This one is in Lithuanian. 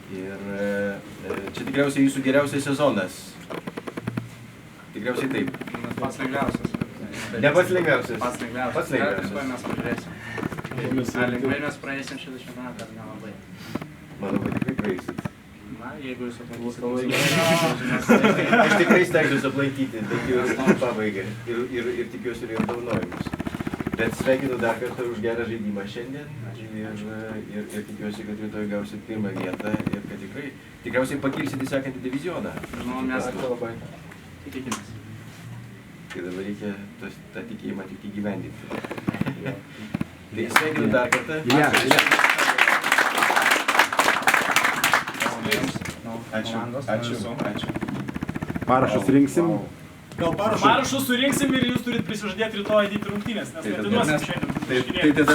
Ir čia tikriausiai jūsų geriausias sezonas. Tikriausiai taip. Pats lengviausias. Ne pats lengviausias. Pats lengviausias. Pats lengviausias. Rytoj mes pažiūrėsim. Ar lengvai mes praeisim šitą čempionatą, ar nelabai? Manau, kad tikrai praeisit. Na, jeigu jūs aplankysit. Aš tikrai stengsiuosi aplankyti, bet jau pabaigą. Ir tikiuosi ir apdovanojimus. Bet sveikinu dar kartą už gerą žaidimą šiandien. Ir tikiuosi, kad rytoj gausit pirmą vietą ir kad tikriausiai pakilsit į sekantį divizioną. Žinau, mes tikimės. Tai dabar reikia tą tikėjimą tik įgyvendinti. Tai sveikinu dar kartą. Ačiū. Parašus rinksim. Gal parašus surinksim ir jūs turit prisižadėti rytoj įdėti rungtynės, nes neatiduosim šiandien. Tai tada